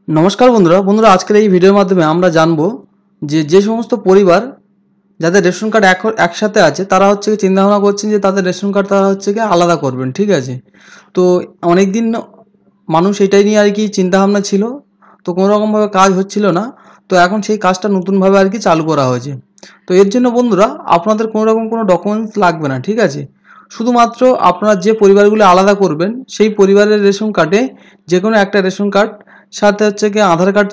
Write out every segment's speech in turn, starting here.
নমস্কার বন্ধুরা আজকের এই ভিডিওর মাধ্যমে আমরা জানবো যে সমস্ত পরিবার যাদের রেশন কার্ড একসাথে আছে তারা হচ্ছে কি চিন্তা ভাবনা করছেন যে তাদের রেশন কার্ড তারা হচ্ছে কি আলাদা করবেন, ঠিক আছে। তো অনেক দিন মানুষ এটাই নিয়ে আর কি চিন্তা ভাবনা ছিল, তো কোনো রকমভাবে কাজ হচ্ছিল না। তো এখন সেই কাজটা নতুনভাবে আর কি চালু করা হয়েছে। তো এর জন্য বন্ধুরা আপনাদের কোনো রকম কোনো ডকুমেন্টস লাগবে না, ঠিক আছে। শুধুমাত্র আপনারা যে পরিবারগুলো আলাদা করবেন সেই পরিবারের রেশন কার্ডে যে কোনো একটা রেশন কার্ড সাথে হচ্ছে কি আধার কার্ড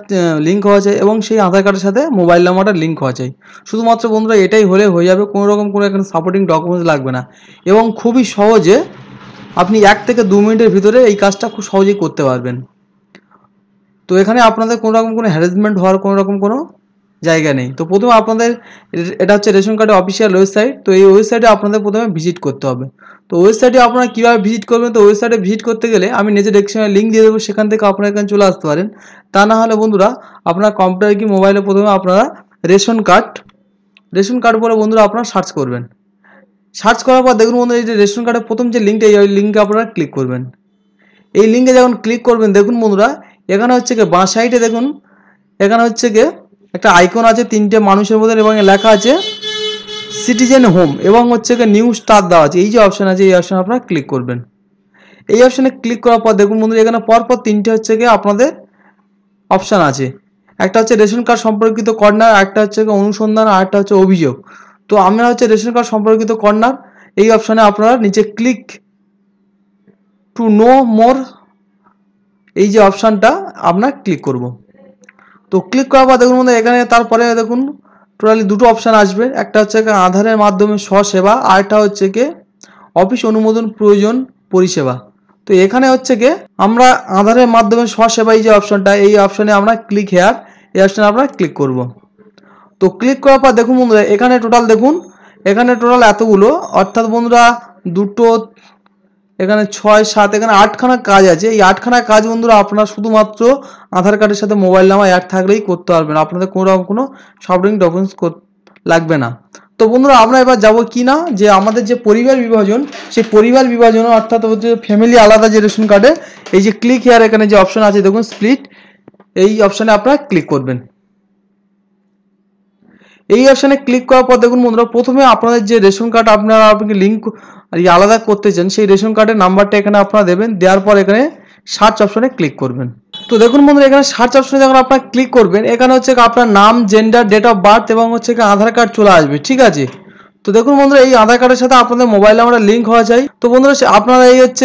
লিঙ্ক হওয়া চাই এবং সেই আধার কার্ডের সাথে মোবাইল নাম্বারটা লিঙ্ক হওয়া চাই। শুধুমাত্র বন্ধুরা এটাই হলে হয়ে যাবে, কোনো রকম কোনো এখানে সাপোর্টিং ডকুমেন্টস লাগবে না এবং খুবই সহজে আপনি 1 থেকে 2 মিনিটের ভিতরে এই কাজটা খুব সহজেই করতে পারবেন। তো এখানে আপনাদের কোনো রকম কোনো হ্যারাসমেন্ট হওয়ার কোনো রকম কোনো জায়গা নেই। তো প্রথমে আপনাদের এটা হচ্ছে রেশন কার্ডের অফিসিয়াল ওয়েবসাইট। তো এই ওয়েবসাইটে আপনাদের প্রথমে ভিজিট করতে হবে। তো ওয়েবসাইটে আপনারা কীভাবে ভিজিট করবেন, তো ওয়েবসাইটে ভিজিট করতে গেলে আমি নিজে ডেসক্রিপশনে লিঙ্ক দিয়ে দেবো, সেখান থেকে আপনারা এখানে চলে আসতে পারেন। তা না হলে বন্ধুরা আপনার কম্পিউটারে কি মোবাইলে প্রথমে আপনারা রেশন কার্ড বলে বন্ধুরা আপনারা সার্চ করবেন। সার্চ করার পর দেখুন বন্ধুরা এই যে রেশন কার্ডের প্রথম যে লিঙ্কটা এই লিঙ্কে আপনারা ক্লিক করবেন। এই লিঙ্কে যখন ক্লিক করবেন দেখুন বন্ধুরা এখানে হচ্ছে কি বাঁ সাইডে দেখুন এখানে হচ্ছে কি একটা আইকন আছে 3টে মানুষের মধ্যে এবং লেখা আছে সিটিজেন হোম এবং হচ্ছে কি নিউ স্টার দেওয়া আছে। এই যে অপশান আছে এই অপশানে আপনারা ক্লিক করবেন। এই অপশানে ক্লিক করার পর দেখুন বন্ধুরা এখানে পরপর 3টে হচ্ছে কি আপনাদের অপশান আছে। একটা হচ্ছে রেশন কার্ড সম্পর্কিত কর্নার, একটা হচ্ছে অনুসন্ধান, আর একটা হচ্ছে অভিযোগ। তো আমরা হচ্ছে রেশন কার্ড সম্পর্কিত কর্নার এই অপশানে আপনারা নিচে ক্লিক টু নো মোর এই যে অপশানটা আপনার ক্লিক করব। তো ক্লিক করার পর দেখুন বন্ধুরা এখানে তারপরে দেখুন টোটালি দুটো অপশান আসবে, একটা হচ্ছে আধারের মাধ্যমে স্বসেবা আর একটা হচ্ছে কি অফিস অনুমোদন প্রয়োজন পরিষেবা। তো এখানে হচ্ছে কি আমরা আধারের মাধ্যমে স্বসেবা এই যে অপশানটা এই অপশানে আমরা ক্লিক হেয়ার এই অপশানে আমরা ক্লিক করব। তো ক্লিক করার পর দেখুন বন্ধুরা এখানে টোটাল দেখুন এখানে টোটাল এতগুলো, অর্থাৎ বন্ধুরা দুটো এখানে 6 7 এখানে 8খানা কাজ আছে। এই 8খানা কাজ বন্ধুরা আপনারা শুধুমাত্র আধার কার্ডের সাথে মোবাইল নাম্বার অ্যাড থাকলেই করতে পারবেন, আপনাদের কোনো রকম কোনো সাপোর্টিং ডকুমেন্টস লাগবে না। তো বন্ধুরা আমরা এবার যাব কি না যে আমাদের যে পরিবার বিভাজন সেই পরিবার বিভাজন অর্থাৎ হচ্ছে ফ্যামিলি আলাদা যে রেশন কার্ডে এই যে ক্লিক হেয়ার এখানে যে অপশন আছে দেখুন স্প্লিট এই অপশানে আপনারা ক্লিক করবেন। এই অপশানে ক্লিক করার পর দেখুন বন্ধুরা প্রথমে আপনাদের যে রেশন কার্ড আপনাকে লিঙ্ক আলাদা করতে চান সেই রেশন কার্ডের নাম্বারটা এখানে আপনারা দেবেন, দেওয়ার পর এখানে সার্চ অপশানে ক্লিক করবেন। তো দেখুন বন্ধুরা এখানে সার্চ অপশানে যখন আপনারা ক্লিক করবেন এখানে হচ্ছে আপনার নাম, জেন্ডার, ডেট অফ বার্থ এবং হচ্ছে আধার কার্ড চলে আসবে, ঠিক আছে। তো দেখুন বন্ধুরা এই আধার কার্ডের সাথে আপনাদের মোবাইল নাম্বারটা লিঙ্ক হওয়া চাই। তো বন্ধুরা আপনারা এই হচ্ছে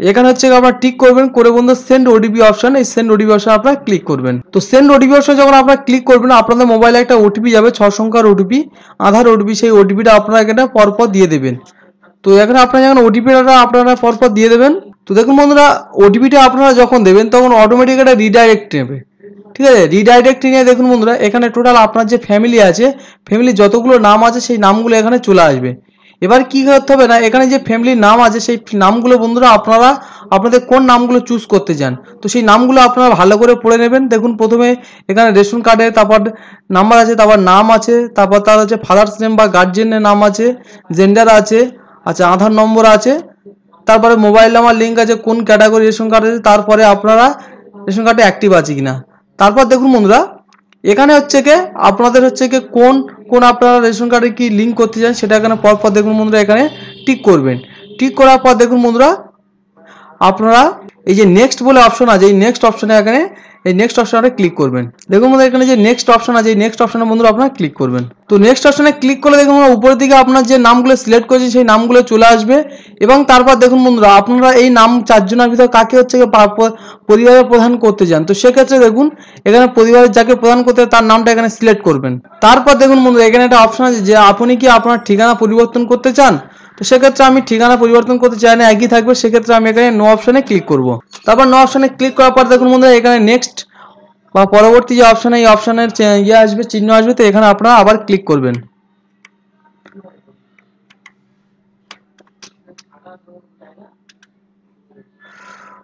এখানে হচ্ছে আপনারা টিক করবেন করে বন্ধুরা সেন্ড ওটিপি অপশন এই সেন্ড ওটিপি অপশন আপনারা ক্লিক করবেন। তো সেন্ড ওটিপি অপশন যখন আপনারা ক্লিক করবেন আপনাদের মোবাইলে একটা ওটিপি যাবে 6 সংখ্যার ওটিপি, আধার ওটিপি। সেই ওটিপিটা আপনারা এখানে পরপর দিয়ে দেবেন। তো এখানে আপনারা যখন ওটিপিটা আপনারা পরপর দিয়ে দেবেন তো দেখুন বন্ধুরা ওটিপিটা আপনারা যখন দেবেন তখন অটোমেটিক একটা রিডাইরেক্ট নেবে, ঠিক আছে। রিডাইরেক্ট নিয়ে দেখুন বন্ধুরা এখানে টোটাল আপনার যে ফ্যামিলি আছে ফ্যামিলি যতগুলো নাম আছে সেই নামগুলো এখানে চলে আসবে। এবার কি করতে হবে না এখানে যে ফ্যামিলির নাম আছে সেই নামগুলো বন্ধুরা আপনারা আপনাদের কোন নামগুলো চুজ করতে চান তো সেই নামগুলো আপনারা ভালো করে পড়ে নেবেন। দেখুন প্রথমে এখানে রেশন কার্ডে তারপর নাম্বার আছে, তারপর নাম আছে, তারপর তার হচ্ছে ফাদার্স নেম বা গার্জিয়ানের নাম আছে, জেন্ডার আছে, আচ্ছা আধার নম্বর আছে, তারপরে মোবাইল নাম্বার লিঙ্ক আছে, কোন ক্যাটাগরি রেশন কার্ড আছে, তারপরে আপনারা রেশন কার্ডে অ্যাক্টিভ আছে কিনা। তারপর দেখুন বন্ধুরা এখানে হচ্ছে আপনাদের হচ্ছে কোন কোন আপনারা রেশন কার্ডে কি লিঙ্ক করতে চান সেটা এখানে পরপর দেখুন বন্ধুরা এখানে টিক করবেন। টিক করার পর দেখুন বন্ধুরা আপনারা এই যে নেক্সট বলে অপশন আছে এই নেক্সট অপশনে এখানে এই নেক্সট অপশনে ক্লিক করবেন। দেখুন বন্ধুরা এখানে যে নেক্সট অপশন আছে এই নেক্সট অপশনে বন্ধুরা আপনারা ক্লিক করবেন। তো নেক্সট অপশনে ক্লিক করলে দেখুন উপরের দিকে আপনার যে নামগুলো সিলেক্ট করেছেন সেই নামগুলো চলে আসবে এবং তারপর দেখুন বন্ধুরা আপনারা এই নাম 4 জনের ভিতর কাকে হচ্ছে পরিবারের প্রধান করতে চান তো সেক্ষেত্রে দেখুন এখানে পরিবারের যাকে প্রদান করতে তার নামটা এখানে সিলেক্ট করবেন। তারপর দেখুন বন্ধুরা এখানে একটা অপশন আছে যে আপনি কি আপনার ঠিকানা পরিবর্তন করতে চান তো সেক্ষেত্রে আমি ঠিকানা পরিবর্তন করতে চাই না, একই থাকবে। সেক্ষেত্রে আমি এখানে নো অপশনে ক্লিক করব। তারপর নো অপশনে ক্লিক করার পর দেখুন বন্ধুরা এখানে নেক্সট বা পরবর্তী যে অপশন এই অপশনের আসবে চিহ্ন আসবে তো এখানে আপনারা আবার ক্লিক করবেন।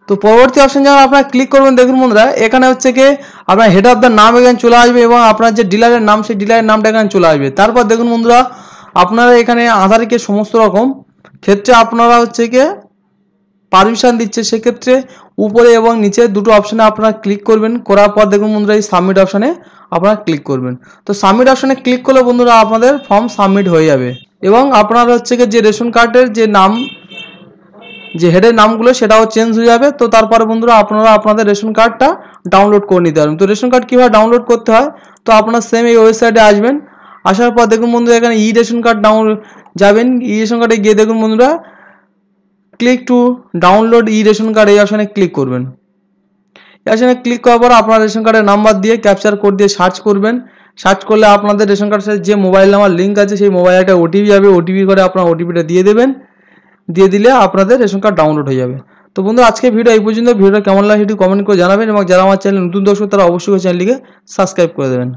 তো পরবর্তী অপশন যখন আপনারা ক্লিক করবেন দেখুন বন্ধুরা এখানে হচ্ছে আপনার হেড অফ দ্য নাম এখানে চলে আসবে এবং আপনার যে ডিলারের নাম সেই ডিলারের নামটা এখানে চলে আসবে। তারপর দেখুন বন্ধুরা আপনারা এখানে আধারকে সমস্ত রকম ক্ষেত্রে আপনারা হচ্ছে পারমিশন দিচ্ছে, সেক্ষেত্রে উপরে এবং নিচে দুটো অপশানে আপনারা ক্লিক করবেন। করার পর দেখুন বন্ধুরা এই সাবমিট অপশানে আপনারা ক্লিক করবেন। তো সাবমিট অপশানে ক্লিক করলে বন্ধুরা আপনাদের ফর্ম সাবমিট হয়ে যাবে এবং আপনার হচ্ছে কি যে রেশন কার্ডের যে নাম, যে হেডের নামগুলো সেটাও চেঞ্জ হয়ে যাবে। তো তারপরে বন্ধুরা আপনারা আপনাদের রেশন কার্ডটা ডাউনলোড করে নিতে পারবেন। তো রেশন কার্ড কীভাবে ডাউনলোড করতে হয়, তো আপনার সেম এই ওয়েবসাইটে আসবেন। আসার পর দেখুন বন্ধুরা এখানে ই রেশন কার্ড যাবেন। ই রেশন কার্ডে গিয়ে দেখুন বন্ধুরা click to download E ration card এই অপশানে ক্লিক করবেন। এই অপশানে ক্লিক করার পর আপনার রেশন কার্ডের নাম্বার দিয়ে ক্যাপচার কোড দিয়ে সার্চ করবেন। সার্চ করলে আপনাদের রেশন কার্ডের সাথে যে মোবাইল নাম্বার লিঙ্ক আছে সেই মোবাইলে একটা ওটিপি যাবে। ওটিপি করে আপনার ওটিপিটা দিয়ে দেবেন। দিয়ে দিলে আপনাদের রেশন কার্ড ডাউনলোড হয়ে যাবে। তো বন্ধু আজকে ভিডিও এই পর্যন্ত। ভিডিওটা কেমন লাগে সেটি কমেন্ট করে জানাবেন এবং যারা আমার চ্যানেল নতুন দর্শক তারা অবশ্যই চ্যানেলটিকে সাবস্ক্রাইব করে দেবেন।